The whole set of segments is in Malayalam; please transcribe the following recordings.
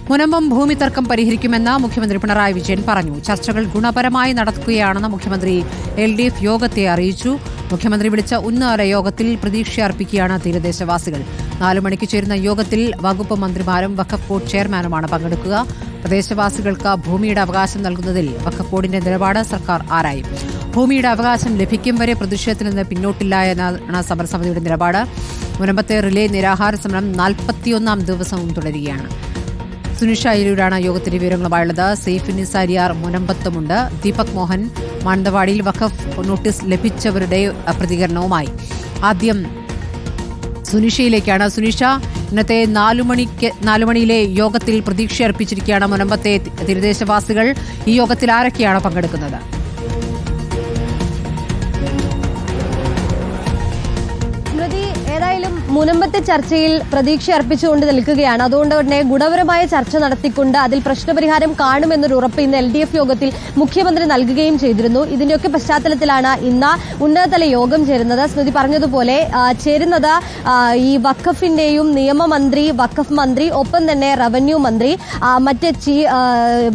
മുനമ്പം ഭൂമി തർക്കം പരിഹരിക്കുമെന്ന് മുഖ്യമന്ത്രി പിണറായി വിജയൻ പറഞ്ഞു. ചർച്ചകൾ ഗുണപരമായി നടക്കുകയാണെന്ന് മുഖ്യമന്ത്രി LDF യോഗത്തെ അറിയിച്ചു. മുഖ്യമന്ത്രി വിളിച്ച ഉന്നതതല യോഗത്തിൽ പ്രതീക്ഷയർപ്പിക്കുകയാണ് തീരദേശവാസികൾ. 4 മണിക്ക് ചേരുന്ന യോഗത്തിൽ വകുപ്പ് മന്ത്രിമാരും വഖഫ് ബോർഡ് ചെയർമാനുമാണ് പങ്കെടുക്കുക. പ്രദേശവാസികൾക്ക് ഭൂമിയുടെ അവകാശം നൽകുന്നതിൽ വഖഫ് ബോർഡിന്റെ നിലപാട് സർക്കാർ ആരായും. ഭൂമിയുടെ അവകാശം ലഭിക്കും വരെ പ്രതിഷേധത്തിൽ നിന്ന് പിന്നോട്ടില്ല എന്നാണ് സമരസമിതിയുടെ നിലപാട്. മുനമ്പത്തെ റിലേ നിരാഹാര സമരം 41ാം ദിവസവും തുടരുകയാണ്. സുനിഷ അയിലൂരാണ് യോഗത്തിന്റെ വിവരങ്ങളുമായുള്ളത്. സെയ്ഫ് നിസാരിയാർ മുനമ്പത്തുമുണ്ട്. ദീപക് മോഹൻ മാനന്തവാടിയിൽ വഖഫ് നോട്ടീസ് ലഭിച്ചവരുടെ പ്രതികരണവുമായി. ആദ്യം സുനിഷയിലേക്കാണ്. സുനിഷ, ഇന്നത്തെ 4 മണിയിലെ യോഗത്തിൽ പ്രതീക്ഷയർപ്പിച്ചിരിക്കുകയാണ് മുനമ്പത്തെ തീരദേശവാസികൾ. ഈ യോഗത്തിൽ ആരൊക്കെയാണ് പങ്കെടുക്കുന്നത്? ഏതായാലും മുനമ്പത്തെ ചർച്ചയിൽ പ്രതീക്ഷ അർപ്പിച്ചുകൊണ്ട് നിൽക്കുകയാണ്. അതുകൊണ്ട് തന്നെ ഗുണപരമായ ചർച്ച നടത്തിക്കൊണ്ട് അതിൽ പ്രശ്നപരിഹാരം കാണുമെന്നൊരു ഉറപ്പ് ഇന്ന് LDF യോഗത്തിൽ മുഖ്യമന്ത്രി നൽകുകയും ചെയ്തിരുന്നു. ഇതിന്റെയൊക്കെ പശ്ചാത്തലത്തിലാണ് ഇന്ന് ഉന്നതതല യോഗം ചേരുന്നത്. സ്മൃതി പറഞ്ഞതുപോലെ ചേരുന്നത് ഈ വഖഫിന്റെയും നിയമമന്ത്രി, വഖഫ് മന്ത്രി, ഒപ്പം തന്നെ റവന്യൂ മന്ത്രി, മറ്റ്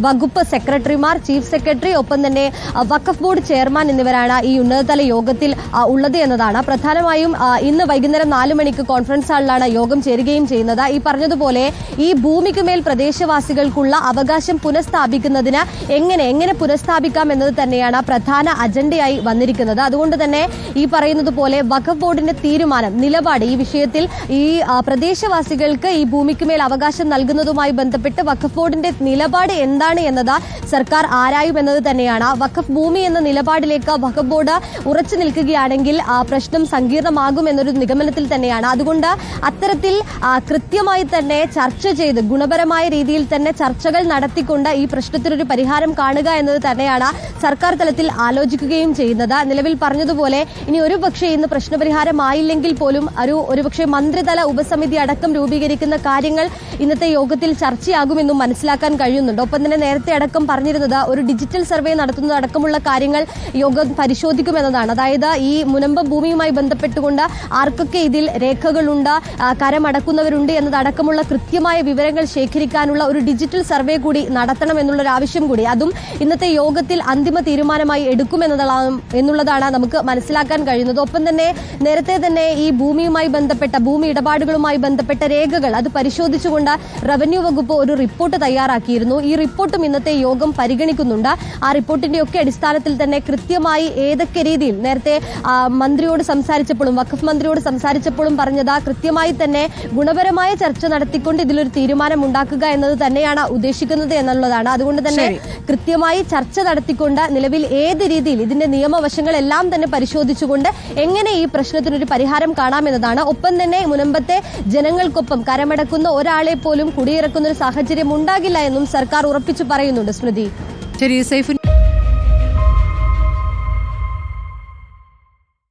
വകുപ്പ് സെക്രട്ടറിമാർ, ചീഫ് സെക്രട്ടറി, ഒപ്പം തന്നെ വഖഫ് ബോർഡ് ചെയർമാൻ എന്നിവരാണ് ഈ ഉന്നതതല യോഗത്തിൽ ഉള്ളത് എന്നതാണ്. പ്രധാനമായും ഇന്ന് വൈകുന്നേരം 4 മണിക്ക് കോൺഫറൻസ് ഹാളിലാണ് യോഗം ചേരുകയും ചെയ്യുന്നത്. ഈ പറഞ്ഞതുപോലെ ഈ ഭൂമിക്കുമേൽ പ്രദേശവാസികൾക്കുള്ള അവകാശം പുനഃസ്ഥാപിക്കുന്നതിന് എങ്ങനെ പുനഃസ്ഥാപിക്കാം എന്നത് തന്നെയാണ് പ്രധാന അജണ്ടയായി വന്നിരിക്കുന്നത്. അതുകൊണ്ട് തന്നെ ഈ പറയുന്നത് പോലെ വഖഫ് ബോർഡിന്റെ തീരുമാനം, നിലപാട് ഈ വിഷയത്തിൽ ഈ പ്രദേശവാസികൾക്ക് ഈ ഭൂമിക്കുമേൽ അവകാശം നൽകുന്നതുമായി ബന്ധപ്പെട്ട് വഖഫ് ബോർഡിന്റെ നിലപാട് എന്താണ് എന്നത് സർക്കാർ ആരായുമെന്നത് തന്നെയാണ്. വഖഫ് ഭൂമി എന്ന നിലപാടിലേക്ക് വഖഫ് ബോർഡ് ഉറച്ചു നിൽക്കുകയാണെങ്കിൽ പ്രശ്നം സങ്കീർണമാകുമെന്നൊരു നിഗമനത്തിൽ തന്നെയാണ്. അതുകൊണ്ട് അത്തരത്തിൽ കൃത്യമായി തന്നെ ചർച്ച ചെയ്ത് ഗുണപരമായ രീതിയിൽ തന്നെ ചർച്ചകൾ നടത്തിക്കൊണ്ട് ഈ പ്രശ്നത്തിനൊരു പരിഹാരം കാണുക എന്നത് തന്നെയാണ് സർക്കാർ തലത്തിൽ ആലോചിക്കുകയും ചെയ്യുന്നത്. നിലവിൽ പറഞ്ഞതുപോലെ ഇനി ഒരുപക്ഷെ ഇന്ന് പ്രശ്നപരിഹാരമായില്ലെങ്കിൽ പോലും ഒരുപക്ഷെ മന്ത്രിതല ഉപസമിതി അടക്കം രൂപീകരിക്കുന്ന കാര്യങ്ങൾ ഇന്നത്തെ യോഗത്തിൽ ചർച്ചയാകുമെന്നും മനസ്സിലാക്കാൻ കഴിയുന്നുണ്ട്. ഒപ്പം തന്നെ നേരത്തെ അടക്കം പറഞ്ഞിരുന്നത് ഒരു ഡിജിറ്റൽ സർവേ നടത്തുന്നത് അടക്കമുള്ള കാര്യങ്ങൾ യോഗം പരിശോധിക്കുമെന്നതാണ്. അതായത് ഈ മുനമ്പം ഭൂമിയുമായി ബന്ധപ്പെട്ടുകൊണ്ട് ആർക്കൊക്കെ ഇതിൽ രേഖകളുണ്ട്, കരമടക്കുന്നവരുണ്ട് എന്നതടക്കമുള്ള കൃത്യമായ വിവരങ്ങൾ ശേഖരിക്കാനുള്ള ഒരു ഡിജിറ്റൽ സർവേ കൂടി നടത്തണം എന്നുള്ളൊരു ആവശ്യം കൂടി അതും ഇന്നത്തെ യോഗത്തിൽ അന്തിമ തീരുമാനമായി എടുക്കുമെന്നുള്ളതാണ് നമുക്ക് മനസ്സിലാക്കാൻ കഴിയുന്നത്. ഒപ്പം തന്നെ നേരത്തെ തന്നെ ഈ ഭൂമിയുമായി ബന്ധപ്പെട്ട ഭൂമി ഇടപാടുകളുമായി ബന്ധപ്പെട്ട രേഖകൾ അത് പരിശോധിച്ചുകൊണ്ട് റവന്യൂ വകുപ്പ് ഒരു റിപ്പോർട്ട് തയ്യാറാക്കിയിരുന്നു. ഈ റിപ്പോർട്ടും ഇന്നത്തെ യോഗം പരിഗണിക്കുന്നുണ്ട്. ആ റിപ്പോർട്ടിന്റെ ഒക്കെ അടിസ്ഥാനത്തിൽ തന്നെ കൃത്യമായി ഏതൊക്കെ രീതിയിൽ നേരത്തെ മന്ത്രിയോട് സംസാരിച്ചപ്പോഴും വഖഫ് മന്ത്രിയോട് സംസാരിച്ചപ്പോഴും പറഞ്ഞത് കൃത്യമായി തന്നെ ഗുണപരമായ ചർച്ച നടത്തിക്കൊണ്ട് ഇതിലൊരു തീരുമാനം ഉണ്ടാക്കുക എന്നത് തന്നെയാണ് ഉദ്ദേശിക്കുന്നത് എന്നുള്ളതാണ്. അതുകൊണ്ട് തന്നെ കൃത്യമായി ചർച്ച നടത്തിക്കൊണ്ട് നിലവിൽ ഏത് രീതിയിൽ ഇതിന്റെ നിയമവശങ്ങളെല്ലാം തന്നെ പരിശോധിച്ചുകൊണ്ട് എങ്ങനെ ഈ പ്രശ്നത്തിനൊരു പരിഹാരം കാണാമെന്നതാണ്. ഒപ്പം തന്നെ മുനമ്പത്തെ ജനങ്ങൾക്കൊപ്പം കരമടക്കുന്ന ഒരാളെ പോലും കുടിയിറക്കുന്ന ഒരു സാഹചര്യം ഉണ്ടാകില്ല എന്നും സർക്കാർ ഉറപ്പിച്ചു പറയുന്നുണ്ട്. സ്മൃതി, ശരി. സെയ്ഫ്